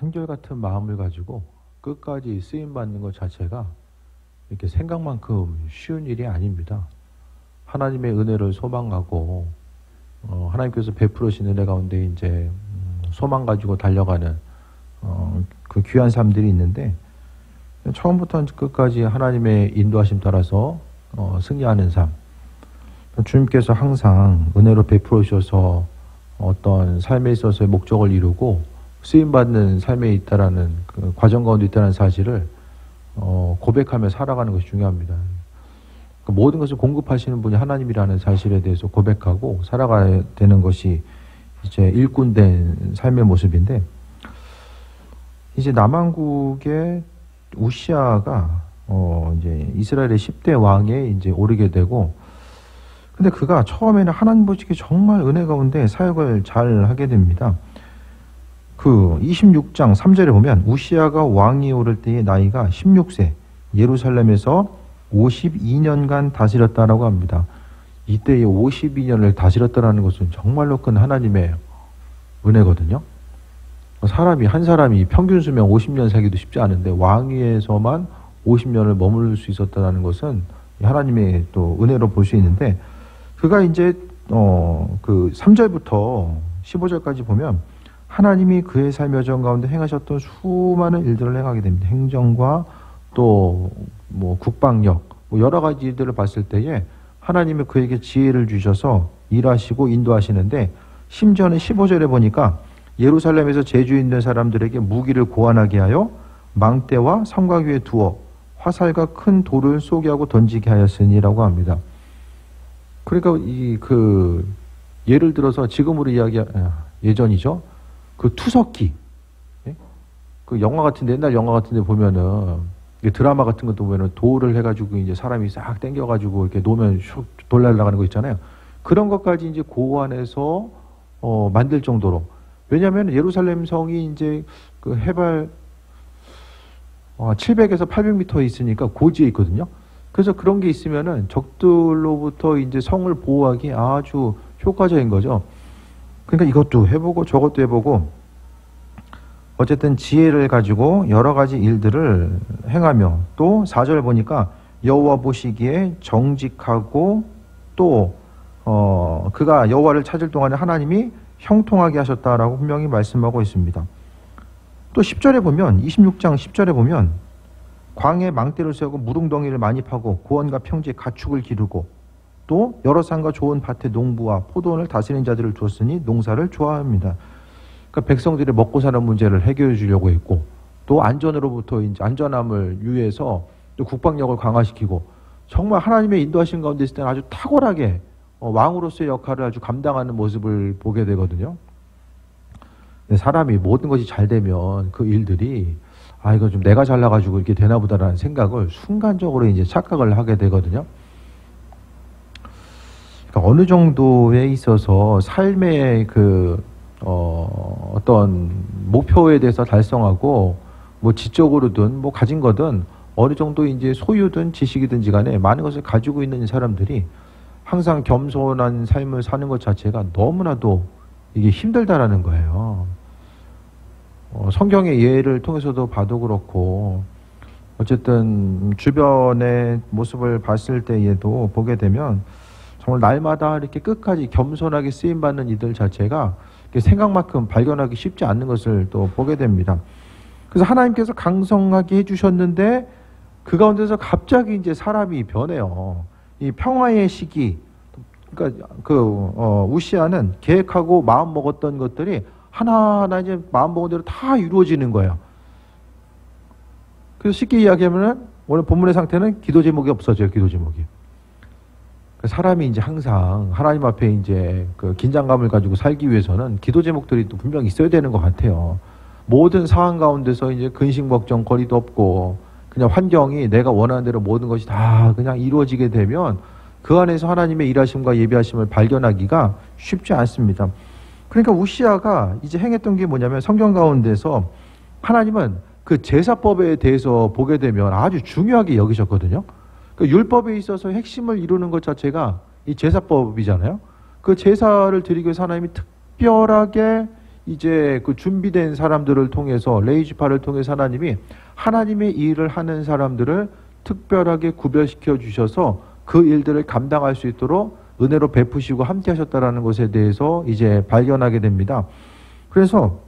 한결같은 마음을 가지고 끝까지 쓰임받는 것 자체가 이렇게 생각만큼 쉬운 일이 아닙니다. 하나님의 은혜를 소망하고 하나님께서 베풀으신 은혜 가운데 이제 소망 가지고 달려가는 그 귀한 삶들이 있는데, 처음부터 끝까지 하나님의 인도하심 따라서 승리하는 삶, 주님께서 항상 은혜로 베풀어 주셔서 어떤 삶에 있어서의 목적을 이루고 쓰임받는 삶에 있다라는 그 과정 가운데 있다는 사실을 고백하며 살아가는 것이 중요합니다. 그러니까 모든 것을 공급하시는 분이 하나님이라는 사실에 대해서 고백하고 살아가야 되는 것이 이제 일꾼된 삶의 모습인데, 이제 남왕국의 우시아가 이제 이스라엘의 10대 왕에 이제 오르게 되고, 근데 그가 처음에는 하나님 보시기에 정말 은혜 가운데 사역을 잘 하게 됩니다. 그 26장 3절에 보면 우시아가 왕이 오를 때의 나이가 16세, 예루살렘에서 52년간 다스렸다라고 합니다. 이때의 52년을 다스렸다라는 것은 정말로 큰 하나님의 은혜거든요. 한 사람이 평균 수명 50년 살기도 쉽지 않은데 왕위에서만 50년을 머무를 수 있었다는 것은 하나님의 또 은혜로 볼 수 있는데, 그가 이제 그 3절부터 15절까지 보면 하나님이 그의 삶 여정 가운데 행하셨던 수많은 일들을 행하게 됩니다. 행정과 또 뭐 국방력, 뭐 여러 가지 일들을 봤을 때에 하나님이 그에게 지혜를 주셔서 일하시고 인도하시는데, 심지어는 15절에 보니까 예루살렘에서 재주 있는 사람들에게 무기를 고안하게 하여 망대와 성곽 위에 두어 화살과 큰 돌을 쏘게 하고 던지게 하였으니라고 합니다. 그러니까 예를 들어서 지금으로 예전이죠. 그 투석기, 그 영화 같은데, 옛날 영화 같은데 보면은 드라마 같은 것도 보면은 돌을 해가지고 이제 사람이 싹 당겨가지고 이렇게 놓으면 슉 돌 날아가는 거 있잖아요. 그런 것까지 이제 고안해서 만들 정도로. 왜냐하면 예루살렘 성이 이제 그 해발 700에서 800m에 있으니까 고지에 있거든요. 그래서 그런 게 있으면은 적들로부터 이제 성을 보호하기 아주 효과적인 거죠. 그러니까 이것도 해보고 저것도 해보고, 어쨌든 지혜를 가지고 여러 가지 일들을 행하며, 또 4절 보니까 여호와 보시기에 정직하고, 또 그가 여호와를 찾을 동안에 하나님이 형통하게 하셨다라고 분명히 말씀하고 있습니다. 또 10절에 보면, 26장 10절에 보면 광야에 망대를 세우고 무릉덩이를 많이 파고 고원과 평지에 가축을 기르고, 또 여러 산과 좋은 밭에 농부와 포도원을 다스리는 자들을 두었으니 농사를 좋아합니다. 그러니까 백성들의 먹고 사는 문제를 해결해 주려고 했고, 또 안전으로부터 이제 안전함을 위해서 또 국방력을 강화시키고, 정말 하나님의 인도하신 가운데 있을 때는 아주 탁월하게 왕으로서의 역할을 아주 감당하는 모습을 보게 되거든요. 사람이 모든 것이 잘 되면 그 일들이 이거 좀 내가 잘나가지고 이렇게 되나 보다라는 생각을 순간적으로 이제 착각을 하게 되거든요. 그러니까 어느 정도에 있어서 삶의 어떤 목표에 대해서 달성하고, 뭐 지적으로든 뭐 가진 거든 어느 정도 이제 소유든 지식이든지 간에 많은 것을 가지고 있는 사람들이 항상 겸손한 삶을 사는 것 자체가 너무나도 이게 힘들다라는 거예요. 성경의 예를 통해서도 봐도 그렇고, 어쨌든 주변의 모습을 봤을 때에도 보게 되면 정말 날마다 이렇게 끝까지 겸손하게 쓰임받는 이들 자체가 생각만큼 발견하기 쉽지 않는 것을 또 보게 됩니다. 그래서 하나님께서 강성하게 해주셨는데 그 가운데서 갑자기 이제 사람이 변해요. 이 평화의 시기, 그러니까 우시아는 계획하고 마음 먹었던 것들이 하나하나 이제 마음 먹은 대로 다 이루어지는 거예요. 그래서 쉽게 이야기하면은 오늘 본문의 상태는 기도 제목이 없어져요. 기도 제목이. 사람이 이제 항상 하나님 앞에 이제 그 긴장감을 가지고 살기 위해서는 기도 제목들이 또 분명히 있어야 되는 것 같아요. 모든 상황 가운데서 이제 근심 걱정 거리도 없고, 그냥 환경이 내가 원하는 대로 모든 것이 다 그냥 이루어지게 되면 그 안에서 하나님의 일하심과 예비하심을 발견하기가 쉽지 않습니다. 그러니까 우시아가 이제 행했던 게 뭐냐면, 성경 가운데서 하나님은 그 제사법에 대해서 보게 되면 아주 중요하게 여기셨거든요. 그 율법에 있어서 핵심을 이루는 것 자체가 이 제사법이잖아요. 그 제사를 드리기 위해서 하나님이 특별하게 이제 그 준비된 사람들을 통해서 레이지파를 통해서 하나님이 하나님의 일을 하는 사람들을 특별하게 구별시켜 주셔서 그 일들을 감당할 수 있도록 은혜로 베푸시고 함께 하셨다라는 것에 대해서 이제 발견하게 됩니다. 그래서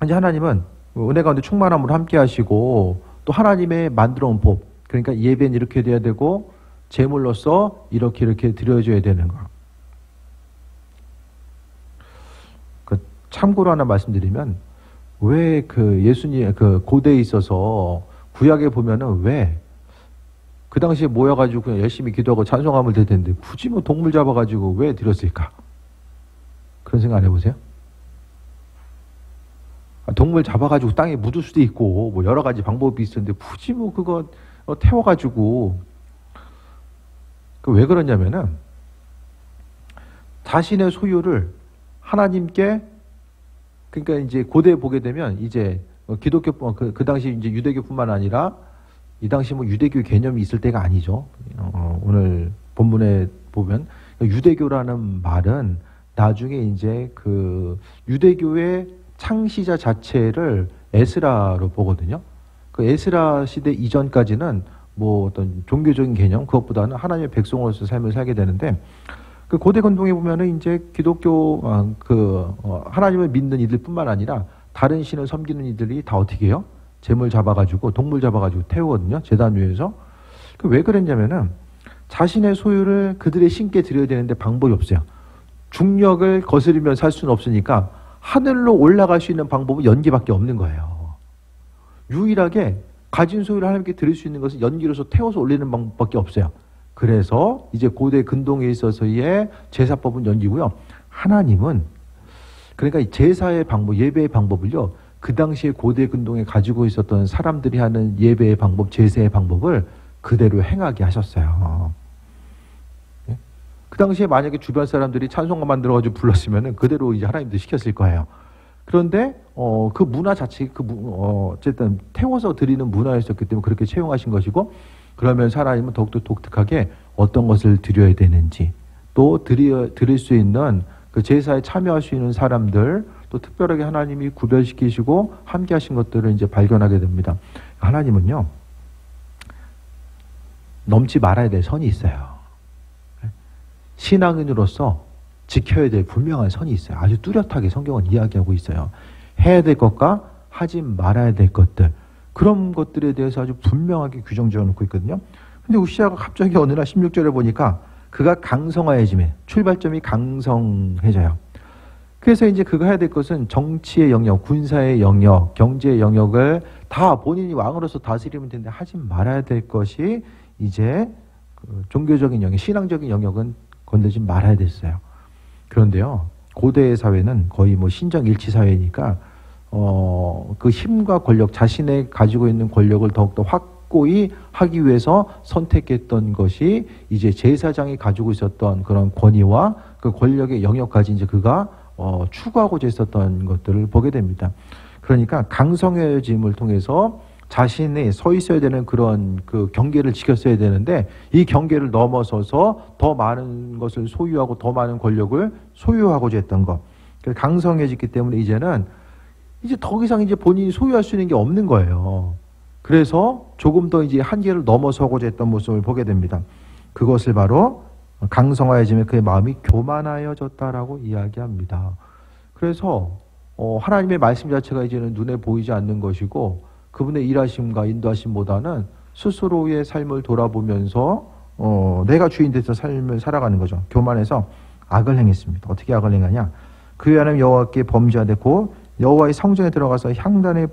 이제 하나님은 은혜 가운데 충만함으로 함께 하시고 또 하나님의 만들어 온 법, 그러니까 예배는 이렇게 돼야 되고 제물로서 이렇게 드려져야 되는 거. 참고로 하나 말씀드리면 왜 그 예수님 그 고대에 있어서 구약에 보면은 왜 그 당시에 모여가지고 그냥 열심히 기도하고 찬송함을 드릴 텐데 굳이 뭐 동물 잡아가지고 왜 드렸을까? 그런 생각 안 해보세요? 동물 잡아가지고 땅에 묻을 수도 있고 뭐 여러 가지 방법이 있었는데 굳이 뭐 그거 태워가지고 왜 그러냐면은 자신의 소유를 하나님께, 그러니까 이제 고대에 보게 되면 이제 기독교 그 당시 이제 유대교뿐만 아니라 이 당시 뭐 유대교 개념이 있을 때가 아니죠. 오늘 본문에 보면 유대교라는 말은 나중에 이제 그 유대교의 창시자 자체를 에스라로 보거든요. 그 에스라 시대 이전까지는 뭐 어떤 종교적인 개념, 그것보다는 하나님의 백성으로서 삶을 살게 되는데, 그 고대 근동에 보면은 이제 기독교 하나님을 믿는 이들뿐만 아니라 다른 신을 섬기는 이들이 다 어떻게 해요? 재물 잡아가지고 동물 잡아가지고 태우거든요. 제단 위에서. 왜 그랬냐면은 자신의 소유를 그들의 신께 드려야 되는데 방법이 없어요. 중력을 거스르며 살 수는 없으니까 하늘로 올라갈 수 있는 방법은 연기밖에 없는 거예요. 유일하게 가진 소유를 하나님께 드릴 수 있는 것은 연기로서 태워서 올리는 방법밖에 없어요. 그래서 이제 고대 근동에 있어서의 제사법은 연기고요. 하나님은 그러니까 제사의 방법, 예배의 방법을요, 그 당시에 고대 근동에 가지고 있었던 사람들이 하는 예배의 방법, 제사의 방법을 그대로 행하게 하셨어요. 그 당시에 만약에 주변 사람들이 찬송가 만들어가지고 불렀으면은 그대로 이제 하나님도 시켰을 거예요. 그런데 그 문화 자체, 어쨌든 태워서 드리는 문화였었기 때문에 그렇게 채용하신 것이고, 그러면 하나님은 더욱더 독특하게 어떤 것을 드려야 되는지, 또 드릴 수 있는 그 제사에 참여할 수 있는 사람들, 또 특별하게 하나님이 구별시키시고 함께 하신 것들을 이제 발견하게 됩니다. 하나님은요, 넘지 말아야 될 선이 있어요. 신앙인으로서 지켜야 될 분명한 선이 있어요. 아주 뚜렷하게 성경은 이야기하고 있어요. 해야 될 것과 하지 말아야 될 것들, 그런 것들에 대해서 아주 분명하게 규정 지어놓고 있거든요. 근데 우시아가 갑자기 어느 날 16절에 보니까 그가 강성하여짐에, 출발점이 강성해져요. 그래서 이제 그가 해야 될 것은 정치의 영역, 군사의 영역, 경제의 영역을 다 본인이 왕으로서 다스리면 되는데 하지 말아야 될 것이 이제 그 종교적인 영역, 신앙적인 영역은 건들지 말아야 됐어요. 그런데요, 고대의 사회는 거의 뭐 신정일치 사회니까 그 힘과 권력, 자신의 가지고 있는 권력을 더욱더 확고히 하기 위해서 선택했던 것이 이제 제사장이 가지고 있었던 그런 권위와 그 권력의 영역까지 이제 그가 추구하고자 했었던 것들을 보게 됩니다. 그러니까 강성해짐을 통해서 자신이 서 있어야 되는 그런 그 경계를 지켰어야 되는데, 이 경계를 넘어서서 더 많은 것을 소유하고 더 많은 권력을 소유하고자 했던 것. 강성해졌기 때문에 이제는 이제 더 이상 이제 본인이 소유할 수 있는 게 없는 거예요. 그래서 조금 더 이제 한계를 넘어서고자 했던 모습을 보게 됩니다. 그것을 바로 강성하여짐에 그의 마음이 교만하여졌다라고 이야기합니다. 그래서 하나님의 말씀 자체가 이제는 눈에 보이지 않는 것이고, 그분의 일하심과 인도하심보다는 스스로의 삶을 돌아보면서 내가 주인 돼서 삶을 살아가는 거죠. 교만해서 악을 행했습니다. 어떻게 악을 행하냐? 그의 하나님 여호와께 범죄하되고 여호와의 성전에 들어가서 향단에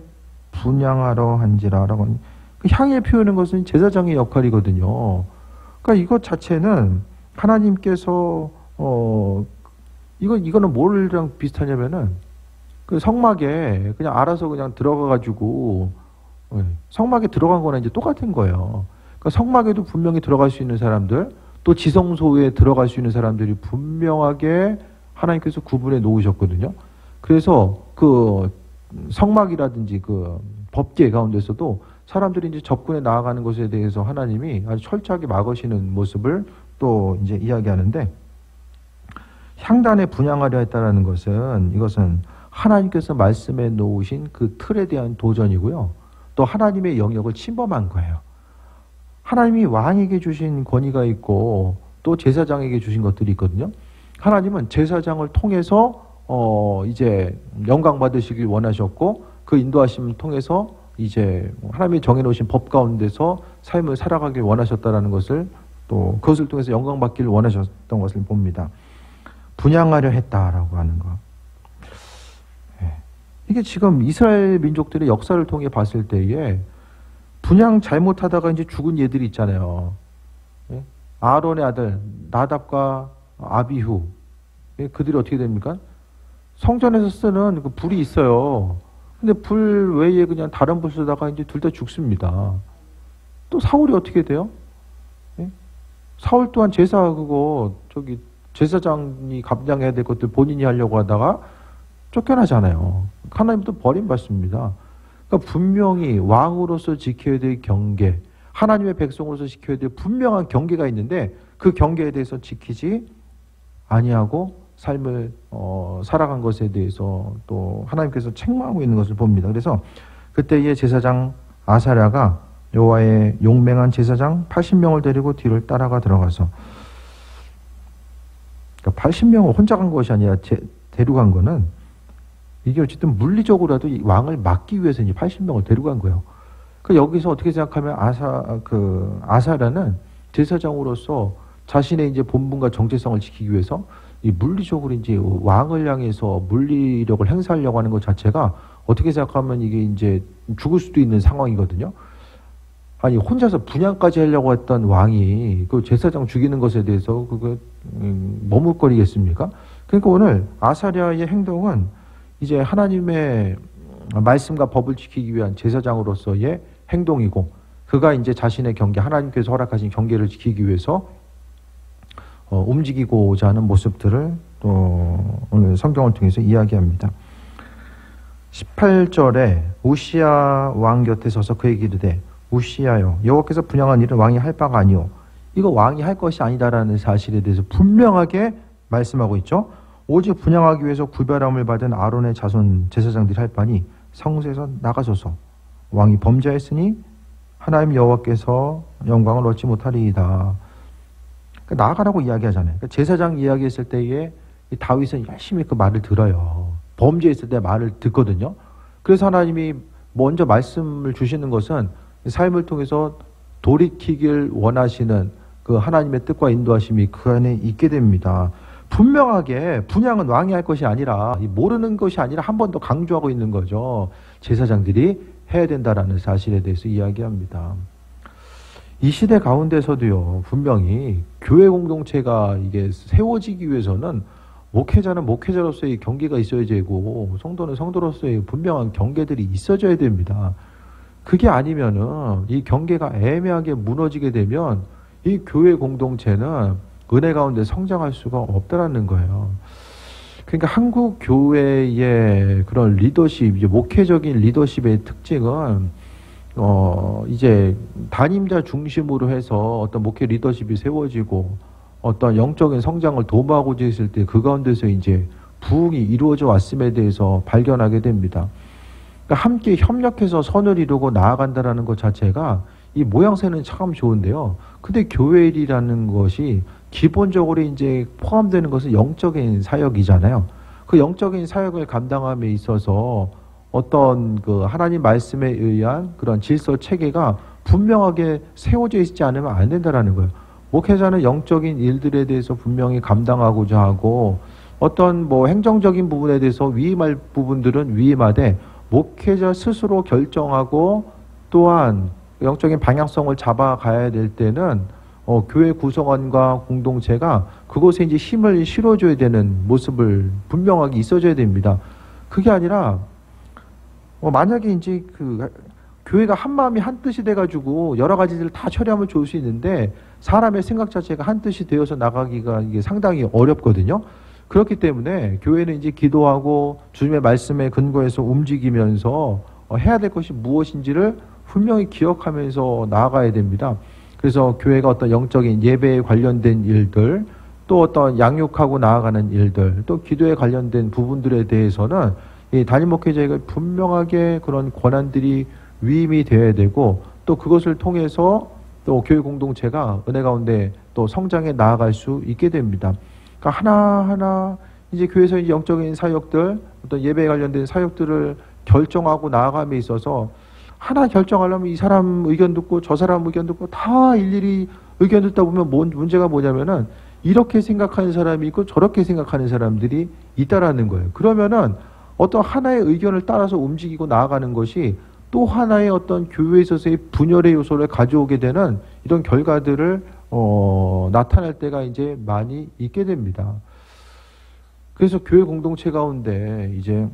분향하러 한지라라고. 그 향을 피우는 것은 제사장의 역할이거든요. 그러니까 이것 자체는 하나님께서 이거는 뭐랑 비슷하냐면은 그 성막에 그냥 알아서 그냥 들어가가지고 성막에 들어간 거나 이제 똑같은 거예요. 그러니까 성막에도 분명히 들어갈 수 있는 사람들, 또 지성소에 들어갈 수 있는 사람들이 분명하게 하나님께서 구분해 놓으셨거든요. 그래서 그 성막이라든지 그 법계 가운데서도 사람들이 이제 접근해 나아가는 것에 대해서 하나님이 아주 철저하게 막으시는 모습을 또 이제 이야기하는데, 향단에 분향하려 했다라는 것은, 이것은 하나님께서 말씀해 놓으신 그 틀에 대한 도전이고요. 또 하나님의 영역을 침범한 거예요. 하나님이 왕에게 주신 권위가 있고 또 제사장에게 주신 것들이 있거든요. 하나님은 제사장을 통해서 이제 영광 받으시길 원하셨고 그 인도하심을 통해서 이제 하나님이 정해놓으신 법 가운데서 삶을 살아가길 원하셨다라는 것을 또 그것을 통해서 영광 받기를 원하셨던 것을 봅니다. 분양하려 했다라고 하는 것. 이게 지금 이스라엘 민족들의 역사를 통해 봤을 때에 분양 잘못하다가 이제 죽은 얘들이 있잖아요. 아론의 아들 나답과 아비후. 그들이 어떻게 됩니까? 성전에서 쓰는 그 불이 있어요. 근데 불 외에 그냥 다른 불 쓰다가 이제 둘 다 죽습니다. 또 사울이 어떻게 돼요? 사울 또한 제사장이 감당해야 될 것들 본인이 하려고 하다가 쫓겨나잖아요. 하나님도 버림받습니다. 그러니까 분명히 왕으로서 지켜야 될 경계, 하나님의 백성으로서 지켜야 될 분명한 경계가 있는데 그 경계에 대해서 지키지 아니하고 삶을 살아간 것에 대해서 또 하나님께서 책망하고 있는 것을 봅니다. 그래서 그때의 제사장 아사랴가 여호와의 용맹한 제사장 80명을 데리고 뒤를 따라가 들어가서, 그러니까 80명을 혼자 간 것이 아니라 데려간 거는 이게 어쨌든 물리적으로라도 이 왕을 막기 위해서 이제 80명을 데려간 거예요. 그 여기서 어떻게 생각하면 아사랴는 제사장으로서 자신의 이제 본분과 정체성을 지키기 위해서 이 물리적으로 이제 왕을 향해서 물리력을 행사하려고 하는 것 자체가 어떻게 생각하면 이게 이제 죽을 수도 있는 상황이거든요. 아니 혼자서 분양까지 하려고 했던 왕이 그 제사장 죽이는 것에 대해서 그거 머뭇거리겠습니까? 그러니까 오늘 아사랴의 행동은 이제 하나님의 말씀과 법을 지키기 위한 제사장으로서의 행동이고, 그가 이제 자신의 경계, 하나님께서 허락하신 경계를 지키기 위해서 움직이고자 하는 모습들을 또 오늘 성경을 통해서 이야기합니다. 18절에 우시야 왕 곁에 서서 그에게 이르되 우시야여 여호와께서 분양한 일은 왕이 할 바가 아니오. 이거 왕이 할 것이 아니다라는 사실에 대해서 분명하게 말씀하고 있죠. 오직 분양하기 위해서 구별함을 받은 아론의 자손 제사장들이 할 바니 성소에서 나가소서. 왕이 범죄했으니 하나님 여호와께서 영광을 얻지 못하리이다. 그러니까 나가라고 이야기하잖아요. 그러니까 제사장 이야기했을 때에 다윗은 열심히 그 말을 들어요. 범죄했을 때 말을 듣거든요. 그래서 하나님이 먼저 말씀을 주시는 것은 삶을 통해서 돌이키길 원하시는 그 하나님의 뜻과 인도하심이 그 안에 있게 됩니다. 분명하게 분양은 왕이 할 것이 아니라, 모르는 것이 아니라 한 번 더 강조하고 있는 거죠. 제사장들이 해야 된다라는 사실에 대해서 이야기합니다. 이 시대 가운데서도요, 분명히 교회 공동체가 이게 세워지기 위해서는 목회자는 목회자로서의 경계가 있어야 되고, 성도는 성도로서의 분명한 경계들이 있어져야 됩니다. 그게 아니면은 이 경계가 애매하게 무너지게 되면 이 교회 공동체는 은혜 가운데 성장할 수가 없다라는 거예요. 그러니까 한국 교회의 그런 리더십, 이제 목회적인 리더십의 특징은 이제 담임자 중심으로 해서 어떤 목회 리더십이 세워지고 어떤 영적인 성장을 도모하고자 했을 때 그 가운데서 이제 부흥이 이루어져 왔음에 대해서 발견하게 됩니다. 그러니까 함께 협력해서 선을 이루고 나아간다라는 것 자체가 이 모양새는 참 좋은데요. 근데 교회 일이라는 것이 기본적으로 이제 포함되는 것은 영적인 사역이잖아요. 그 영적인 사역을 감당함에 있어서 어떤 그 하나님 말씀에 의한 그런 질서 체계가 분명하게 세워져 있지 않으면 안 된다라는 거예요. 목회자는 영적인 일들에 대해서 분명히 감당하고자 하고 어떤 뭐 행정적인 부분에 대해서 위임할 부분들은 위임하되 목회자 스스로 결정하고 또한 영적인 방향성을 잡아가야 될 때는 교회 구성원과 공동체가 그곳에 이제 힘을 실어줘야 되는 모습을 분명하게 있어줘야 됩니다. 그게 아니라 만약에 이제 그 교회가 한 마음이 한 뜻이 돼가지고 여러 가지들을 다 처리하면 좋을 수 있는데 사람의 생각 자체가 한 뜻이 되어서 나가기가 이게 상당히 어렵거든요. 그렇기 때문에 교회는 이제 기도하고 주님의 말씀에 근거해서 움직이면서 해야 될 것이 무엇인지를 분명히 기억하면서 나아가야 됩니다. 그래서 교회가 어떤 영적인 예배에 관련된 일들, 또 어떤 양육하고 나아가는 일들, 또 기도에 관련된 부분들에 대해서는 이 단임 목회자에게 분명하게 그런 권한들이 위임이 되어야 되고, 또 그것을 통해서 또 교회 공동체가 은혜 가운데 또 성장해 나아갈 수 있게 됩니다. 그러니까 하나하나 이제 교회에서 영적인 사역들, 어떤 예배에 관련된 사역들을 결정하고 나아감에 있어서 하나 결정하려면 이 사람 의견 듣고 저 사람 의견 듣고 다 일일이 의견 듣다 보면 문제가 뭐냐면은 이렇게 생각하는 사람이 있고 저렇게 생각하는 사람들이 있다라는 거예요. 그러면은 어떤 하나의 의견을 따라서 움직이고 나아가는 것이 또 하나의 어떤 교회에 있어서의 분열의 요소를 가져오게 되는 이런 결과들을 나타날 때가 이제 많이 있게 됩니다. 그래서 교회 공동체 가운데 이제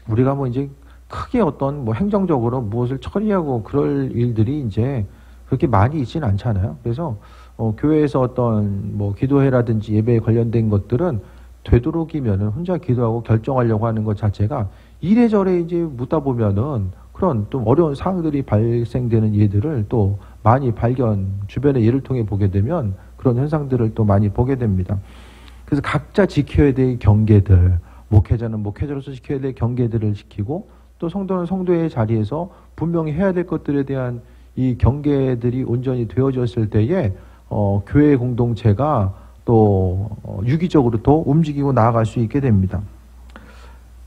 우리가 뭐 이제 크게 어떤 뭐 행정적으로 무엇을 처리하고 그럴 일들이 이제 그렇게 많이 있지는 않잖아요. 그래서 교회에서 어떤 뭐 기도회라든지 예배에 관련된 것들은 되도록이면은 혼자 기도하고 결정하려고 하는 것 자체가 이래저래 이제 묻다 보면은 그런 좀 어려운 상황들이 발생되는 예들을 또 많이 주변의 예를 통해 보게 되면 그런 현상들을 또 많이 보게 됩니다. 그래서 각자 지켜야 될 경계들, 목회자는 목회자로서 지켜야 될 경계들을 지키고 또 성도는 성도의 자리에서 분명히 해야 될 것들에 대한 이 경계들이 온전히 되어졌을 때에 교회 공동체가 또 유기적으로 또 움직이고 나아갈 수 있게 됩니다.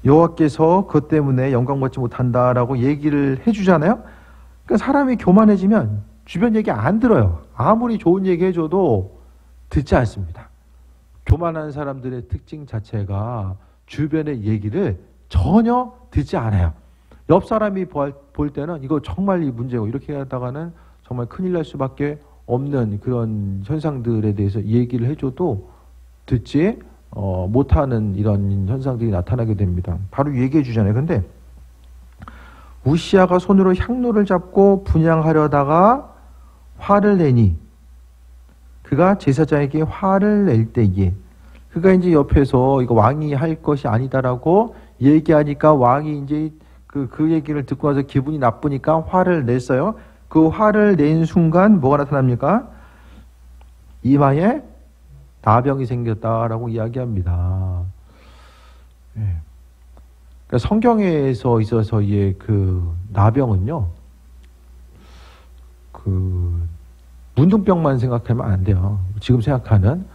여호와께서 그것 때문에 영광 받지 못한다라고 얘기를 해주잖아요. 그러니까 사람이 교만해지면 주변 얘기 안 들어요. 아무리 좋은 얘기 해줘도 듣지 않습니다. 교만한 사람들의 특징 자체가 주변의 얘기를 전혀 듣지 않아요. 옆 사람이 볼 때는 이거 정말 이 문제고 이렇게 하다가는 정말 큰일 날 수밖에 없는 그런 현상들에 대해서 얘기를 해줘도 듣지 못하는 이런 현상들이 나타나게 됩니다. 바로 얘기해 주잖아요. 근데 우시아가 손으로 향로를 잡고 분향하려다가 화를 내니 그가 제사장에게 화를 낼 때에 그가 이제 옆에서 이거 왕이 할 것이 아니다라고 얘기하니까 왕이 이제 그 얘기를 듣고 나서 기분이 나쁘니까 화를 냈어요. 그 화를 낸 순간 뭐가 나타납니까? 이마에 나병이 생겼다라고 이야기합니다. 예. 그러니까 성경에서 있어서의 그 나병은요, 문둥병만 생각하면 안 돼요. 지금 생각하는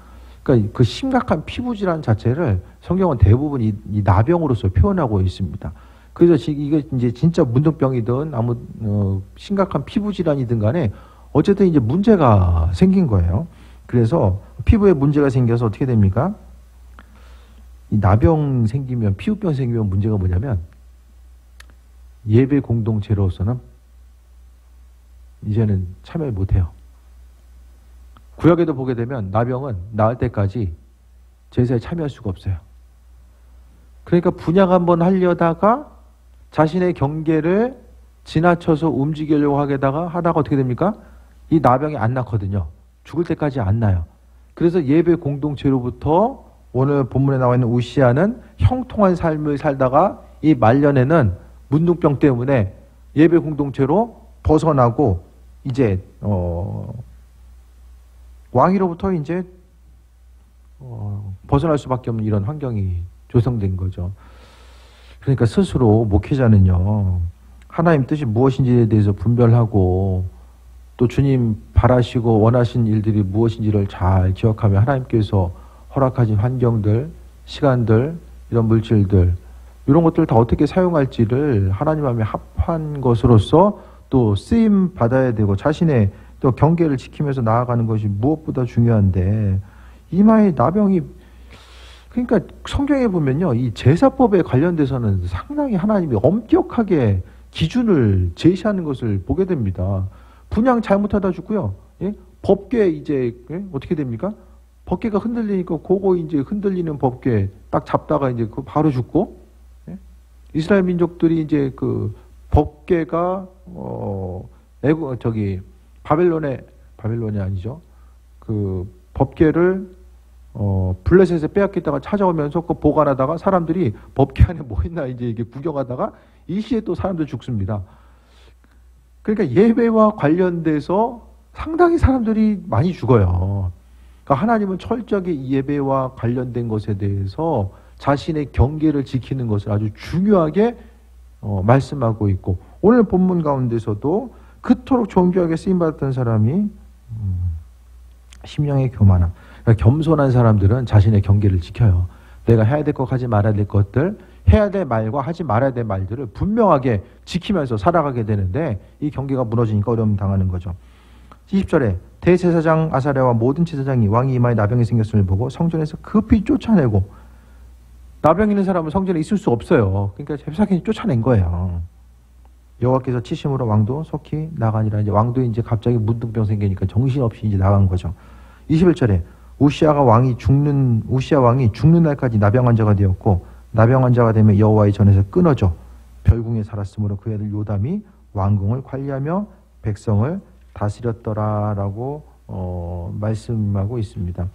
그러니까 그 심각한 피부질환 자체를 성경은 대부분 이 나병으로서 표현하고 있습니다. 그래서 이게 이제 진짜 문둥병이든 아무 심각한 피부질환이든 간에 어쨌든 이제 문제가 생긴 거예요. 그래서 피부에 문제가 생겨서 어떻게 됩니까? 이 나병 생기면, 피부병 생기면 문제가 뭐냐면 예배 공동체로서는 이제는 참여 못해요. 구약에도 보게 되면 나병은 나을 때까지 제사에 참여할 수가 없어요. 그러니까 분양 한번 하려다가 자신의 경계를 지나쳐서 움직이려고 하다가 어떻게 됩니까? 이 나병이 안 낫거든요. 죽을 때까지 안 나요. 그래서 예배 공동체로부터 오늘 본문에 나와 있는 우시아는 형통한 삶을 살다가 이 말년에는 문둥병 때문에 예배 공동체로 벗어나고 이제 왕위로부터 이제 벗어날 수밖에 없는 이런 환경이 조성된 거죠. 그러니까 스스로 목회자는요, 하나님 뜻이 무엇인지에 대해서 분별하고 또 주님 바라시고 원하신 일들이 무엇인지를 잘 기억하며 하나님께서 허락하신 환경들, 시간들, 이런 물질들, 이런 것들을 다 어떻게 사용할지를 하나님 마음에 합한 것으로서 또 쓰임 받아야 되고 자신의 또 경계를 지키면서 나아가는 것이 무엇보다 중요한데 이마에 나병이 그러니까 성경에 보면요, 이 제사법에 관련돼서는 상당히 하나님이 엄격하게 기준을 제시하는 것을 보게 됩니다. 분양 잘못하다 죽고요. 예? 법궤 이제 어떻게 됩니까? 법궤가 흔들리니까 그거 이제 흔들리는 법궤 딱 잡다가 이제 그 바로 죽고, 예? 이스라엘 민족들이 이제 그 법궤가 바벨론이 아니죠. 그 법궤를 블레셋에 빼앗겼다가 찾아오면서 그 보관하다가 사람들이 법궤 안에 뭐 있나 이제 이게 구경하다가 일시에 또 사람들 죽습니다. 그러니까 예배와 관련돼서 상당히 사람들이 많이 죽어요. 그러니까 하나님은 철저하게 이 예배와 관련된 것에 대해서 자신의 경계를 지키는 것을 아주 중요하게 말씀하고 있고, 오늘 본문 가운데서도 그토록 존귀하게 쓰임받았던 사람이 심령의 교만함. 그러니까 겸손한 사람들은 자신의 경계를 지켜요. 내가 해야 될 것, 하지 말아야 될 것들, 해야 될 말과 하지 말아야 될 말들을 분명하게 지키면서 살아가게 되는데, 이 경계가 무너지니까 어려움 당하는 거죠. 20절에 대제사장 아사랴와 모든 제사장이 왕이 이마에 나병이 생겼음을 보고 성전에서 급히 쫓아내고, 나병 있는 사람은 성전에 있을 수 없어요. 그러니까 제사장이 쫓아낸 거예요. 여호와께서 치심으로 왕도 속히 나가니라. 이제 왕도 이제 갑자기 문둥병 생기니까 정신없이 이제 나간 거죠. 21절에 우시아 왕이 죽는 날까지 나병 환자가 되었고, 나병 환자가 되면 여호와의 전에서 끊어져 별궁에 살았으므로 그 아들 요담이 왕궁을 관리하며 백성을 다스렸더라라고 말씀하고 있습니다.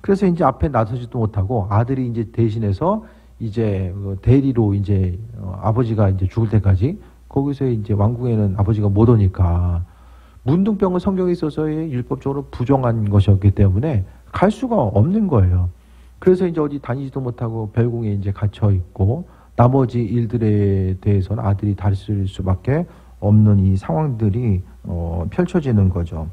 그래서 이제 앞에 나서지도 못하고 아들이 이제 대신해서 이제 대리로 이제 아버지가 이제 죽을 때까지 거기서 이제 왕궁에는 아버지가 못 오니까, 문둥병은 성경에 있어서의 율법적으로 부정한 것이었기 때문에 갈 수가 없는 거예요. 그래서 이제 어디 다니지도 못하고 별궁에 이제 갇혀 있고, 나머지 일들에 대해서는 아들이 다스릴 수밖에 없는 이 상황들이 펼쳐지는 거죠.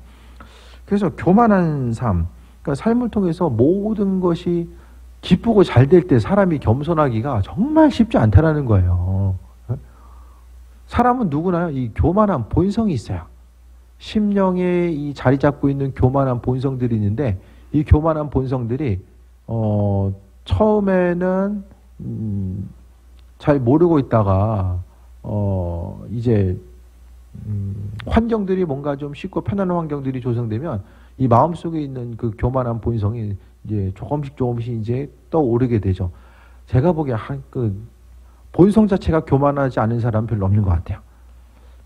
그래서 교만한 삶, 그러니까 삶을 통해서 모든 것이 기쁘고 잘 될 때 사람이 겸손하기가 정말 쉽지 않다라는 거예요. 사람은 누구나 이 교만한 본성이 있어요. 심령에 이 자리 잡고 있는 교만한 본성들이 있는데, 이 교만한 본성들이 처음에는 잘 모르고 있다가 이제 환경들이 뭔가 좀 쉽고 편안한 환경들이 조성되면 이 마음속에 있는 그 교만한 본성이 이제 조금씩 이제 떠오르게 되죠. 제가 보기에 그 본성 자체가 교만하지 않은 사람은 별로 없는 것 같아요.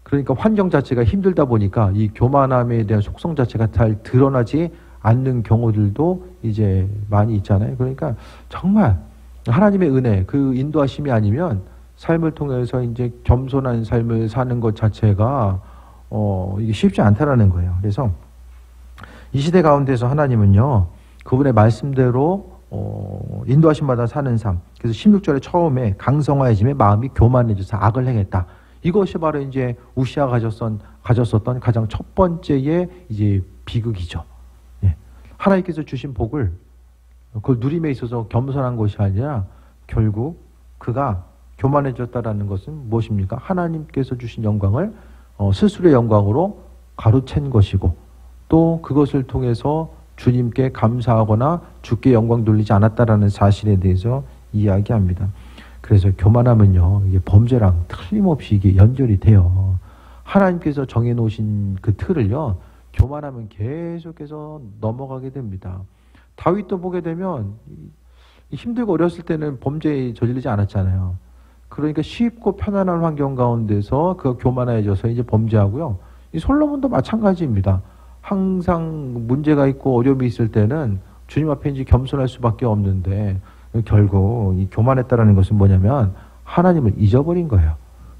그러니까 환경 자체가 힘들다 보니까 이 교만함에 대한 속성 자체가 잘 드러나지 않는 경우들도 이제 많이 있잖아요. 그러니까 정말 하나님의 은혜, 그 인도하심이 아니면 삶을 통해서 이제 겸손한 삶을 사는 것 자체가 이게 쉽지 않다라는 거예요. 그래서 이 시대 가운데서 하나님은요, 그분의 말씀대로 인도하심마다 사는 삶. 그래서 16절에 처음에 강성하여짐에 마음이 교만해져서 악을 행했다. 이것이 바로 이제 우시아가 가졌었던 가장 첫 번째의 이제 비극이죠. 예. 하나님께서 주신 복을 그걸 누림에 있어서 겸손한 것이 아니라 결국 그가 교만해졌다라는 것은 무엇입니까? 하나님께서 주신 영광을 스스로의 영광으로 가로챈 것이고, 또 그것을 통해서 주님께 감사하거나 주께 영광 돌리지 않았다라는 사실에 대해서 이야기합니다. 그래서 교만하면요, 이게 범죄랑 틀림없이 이게 연결이 돼요. 하나님께서 정해놓으신 그 틀을요, 교만하면 계속해서 넘어가게 됩니다. 다윗도 보게 되면 힘들고 어렸을 때는 범죄에 저지르지 않았잖아요. 그러니까 쉽고 편안한 환경 가운데서 그 교만해져서 이제 범죄하고요. 이 솔로몬도 마찬가지입니다. 항상 문제가 있고 어려움이 있을 때는 주님 앞에 이제 겸손할 수밖에 없는데, 결국 이 교만했다라는 것은 뭐냐면 하나님을 잊어버린 거예요.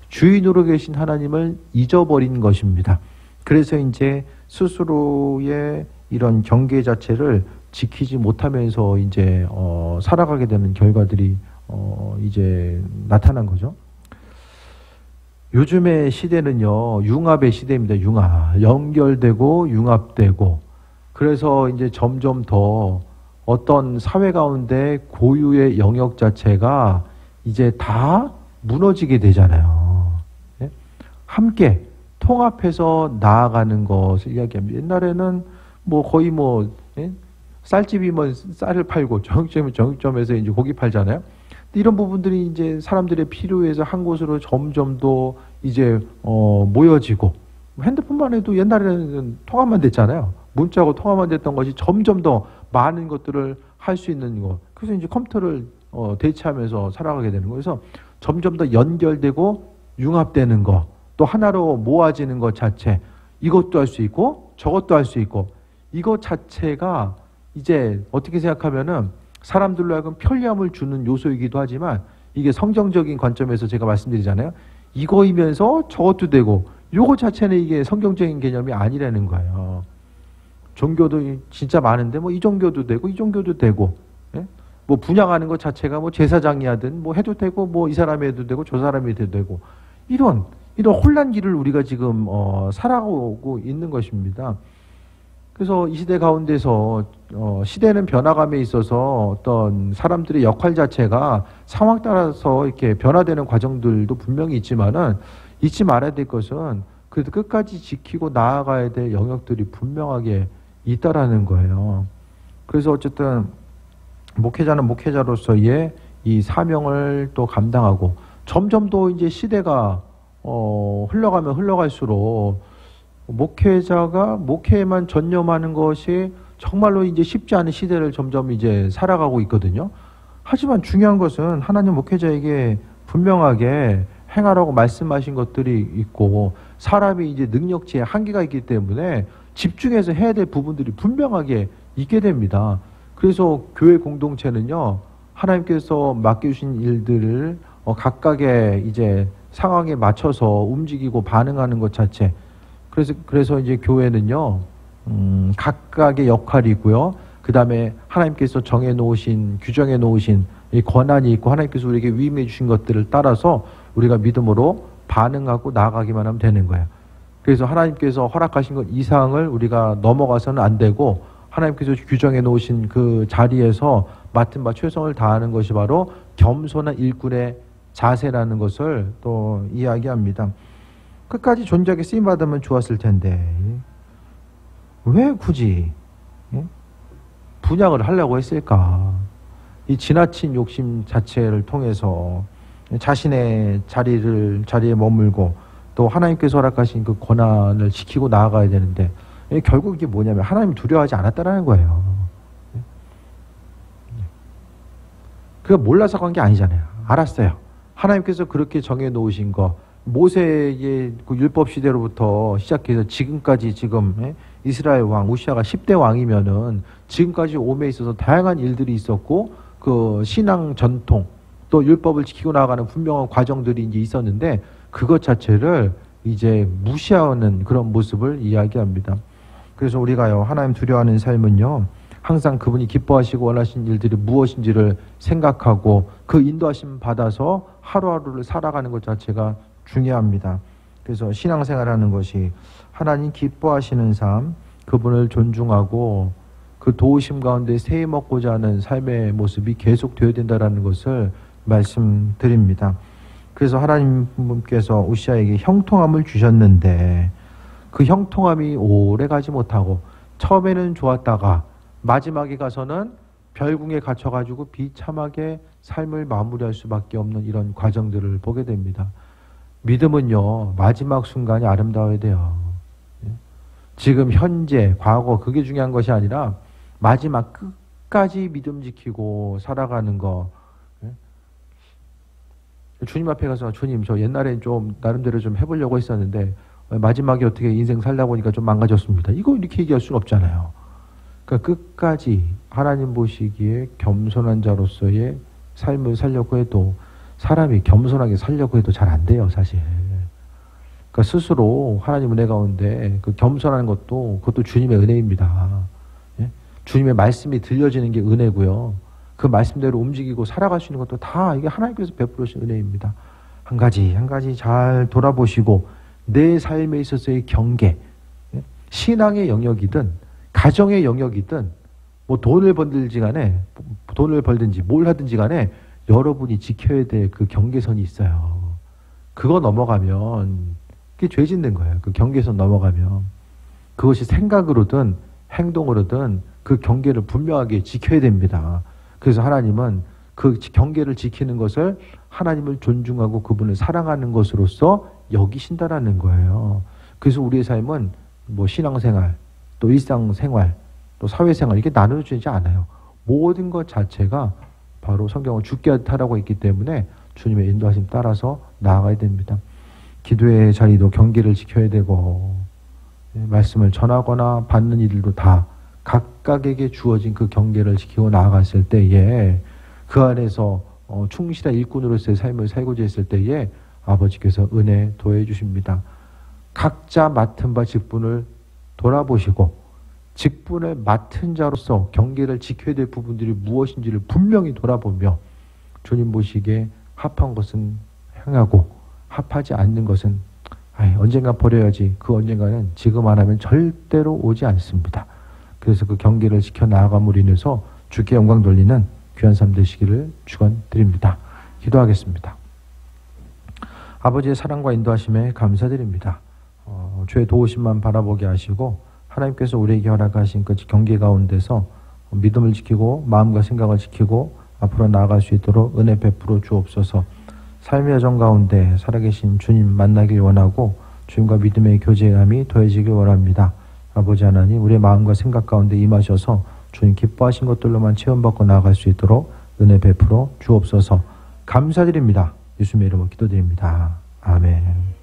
주인으로 계신 하나님을 잊어버린 것입니다. 그래서 이제 스스로의 이런 경계 자체를 지키지 못하면서 이제 살아가게 되는 결과들이 이제 나타난 거죠. 요즘의 시대는요, 융합의 시대입니다. 융합. 연결되고 융합되고, 그래서 이제 점점 더 어떤 사회 가운데 고유의 영역 자체가 이제 다 무너지게 되잖아요. 예? 함께 통합해서 나아가는 것을 이야기합니다. 옛날에는 뭐 거의 예? 쌀집이면 쌀을 팔고 정육점에서 이제 고기 팔잖아요. 이런 부분들이 이제 사람들의 필요에서 한 곳으로 점점 더 이제 모여지고, 핸드폰만 해도 옛날에는 통화만 됐잖아요. 문자하고 통화만 됐던 것이 점점 더 많은 것들을 할 수 있는 거. 그래서 이제 컴퓨터를 대체하면서 살아가게 되는 거예요. 그래서 점점 더 연결되고 융합되는 거, 또 하나로 모아지는 것 자체, 이것도 할 수 있고 저것도 할 수 있고, 이것 자체가 이제 어떻게 생각하면은 사람들로 하여금 편리함을 주는 요소이기도 하지만, 이게 성경적인 관점에서 제가 말씀드리잖아요. 이거이면서 저것도 되고, 요거 자체는 이게 성경적인 개념이 아니라는 거예요. 종교도 진짜 많은데 뭐 이 종교도 되고 이 종교도 되고, 예? 뭐 분양하는 것 자체가 뭐 제사장이 하든 뭐 해도 되고 뭐 이 사람이 해도 되고 저 사람이 해도 되고 이런 혼란기를 우리가 지금 살아오고 있는 것입니다. 그래서 이 시대 가운데서 시대는 변화감에 있어서 어떤 사람들의 역할 자체가 상황 따라서 이렇게 변화되는 과정들도 분명히 있지만은 잊지 말아야 될 것은 그래도 끝까지 지키고 나아가야 될 영역들이 분명하게 있다라는 거예요. 그래서 어쨌든 목회자는 목회자로서의 이 사명을 또 감당하고 점점 더 이제 시대가 흘러가면 흘러갈수록 목회자가 목회에만 전념하는 것이 정말로 이제 쉽지 않은 시대를 점점 이제 살아가고 있거든요. 하지만 중요한 것은 하나님 목회자에게 분명하게 행하라고 말씀하신 것들이 있고 사람이 이제 능력치에 한계가 있기 때문에 집중해서 해야 될 부분들이 분명하게 있게 됩니다. 그래서 교회 공동체는요, 하나님께서 맡겨주신 일들을 각각의 이제 상황에 맞춰서 움직이고 반응하는 것 자체. 그래서 이제 교회는요, 각각의 역할이고요. 그 다음에 하나님께서 정해 놓으신, 규정해 놓으신 이 권한이 있고 하나님께서 우리에게 위임해 주신 것들을 따라서 우리가 믿음으로 반응하고 나아가기만 하면 되는 거예요. 그래서 하나님께서 허락하신 것 이상을 우리가 넘어가서는 안 되고 하나님께서 규정해 놓으신 그 자리에서 맡은 바 최선을 다하는 것이 바로 겸손한 일꾼의 자세라는 것을 또 이야기합니다. 끝까지 존재하게 쓰임받으면 좋았을 텐데 왜 굳이 분양을 하려고 했을까? 이 지나친 욕심 자체를 통해서 자신의 자리에 머물고 또 하나님께서 허락하신 그 권한을 지키고 나아가야 되는데 결국 이게 뭐냐면 하나님 두려워하지 않았다라는 거예요. 그가 몰라서 간 게 아니잖아요. 알았어요. 하나님께서 그렇게 정해 놓으신 거 모세의 그 율법 시대로부터 시작해서 지금까지 지금 이스라엘 왕 우시아가 10대 왕이면은 지금까지 오매에 있어서 다양한 일들이 있었고 그 신앙 전통 또 율법을 지키고 나아가는 분명한 과정들이 이제 있었는데 그것 자체를 이제 무시하는 그런 모습을 이야기합니다. 그래서 우리가요, 하나님 두려워하는 삶은요, 항상 그분이 기뻐하시고 원하신 일들이 무엇인지를 생각하고 그 인도하심 받아서 하루하루를 살아가는 것 자체가 중요합니다. 그래서 신앙생활하는 것이 하나님 기뻐하시는 삶, 그분을 존중하고 그 도우심 가운데 새해 먹고자 하는 삶의 모습이 계속되어야 된다는 것을 말씀드립니다. 그래서 하나님께서 우시아에게 형통함을 주셨는데 그 형통함이 오래 가지 못하고 처음에는 좋았다가 마지막에 가서는 별궁에 갇혀가지고 비참하게 삶을 마무리할 수밖에 없는 이런 과정들을 보게 됩니다. 믿음은요, 마지막 순간이 아름다워야 돼요. 지금 현재, 과거 그게 중요한 것이 아니라 마지막 끝까지 믿음 지키고 살아가는 거. 주님 앞에 가서 주님 저 옛날엔 좀 나름대로 좀 해보려고 했었는데 마지막에 어떻게 인생 살다 보니까 좀 망가졌습니다. 이거 이렇게 얘기할 수는 없잖아요. 그러니까 끝까지 하나님 보시기에 겸손한 자로서의 삶을 살려고 해도 사람이 겸손하게 살려고 해도 잘 안 돼요, 사실. 그러니까 스스로 하나님 은혜 가운데 그 겸손하는 그것도 주님의 은혜입니다. 예? 주님의 말씀이 들려지는 게 은혜고요. 그 말씀대로 움직이고 살아갈 수 있는 것도 다 이게 하나님께서 베풀어 주신 은혜입니다. 한 가지 잘 돌아보시고 내 삶에 있어서의 경계, 신앙의 영역이든 가정의 영역이든 뭐 돈을 벌든지 뭘 하든지 간에 여러분이 지켜야 될 그 경계선이 있어요. 그거 넘어가면 그게 죄 짓는 거예요. 그 경계선 넘어가면 그것이 생각으로든 행동으로든 그 경계를 분명하게 지켜야 됩니다. 그래서 하나님은 그 경계를 지키는 것을 하나님을 존중하고 그분을 사랑하는 것으로서 여기신다라는 거예요. 그래서 우리의 삶은 뭐 신앙생활, 또 일상생활, 또 사회생활 이렇게 나눠지지 않아요. 모든 것 자체가 바로 성경은 죽게 하라고 했기 때문에 주님의 인도하심 따라서 나아가야 됩니다. 기도의 자리도 경계를 지켜야 되고 말씀을 전하거나 받는 일들도 다 각각에게 주어진 그 경계를 지키고 나아갔을 때에 그 안에서 충실한 일꾼으로서의 삶을 살고자 했을 때에 아버지께서 은혜 도해 주십니다. 각자 맡은 바 직분을 돌아보시고 직분을 맡은 자로서 경계를 지켜야 될 부분들이 무엇인지를 분명히 돌아보며 주님 보시기에 합한 것은 행하고 합하지 않는 것은 언젠가 버려야지. 그 언젠가는 지금 안 하면 절대로 오지 않습니다. 그래서 그 경계를 지켜 나아감으로 인해서 주께 영광 돌리는 귀한 삶 되시기를 축원드립니다. 기도하겠습니다. 아버지의 사랑과 인도하심에 감사드립니다. 주의 도우심만 바라보게 하시고 하나님께서 우리에게 허락하신 그 경계 가운데서 믿음을 지키고 마음과 생각을 지키고 앞으로 나아갈 수 있도록 은혜 베풀어 주옵소서. 삶의 여정 가운데 살아계신 주님 만나길 원하고 주님과 믿음의 교제함이 더해지길 원합니다. 아버지 하나님, 우리의 마음과 생각 가운데 임하셔서 주님 기뻐하신 것들로만 체험받고 나아갈 수 있도록 은혜 베풀어 주옵소서. 감사드립니다. 예수님의 이름으로 기도드립니다. 아멘.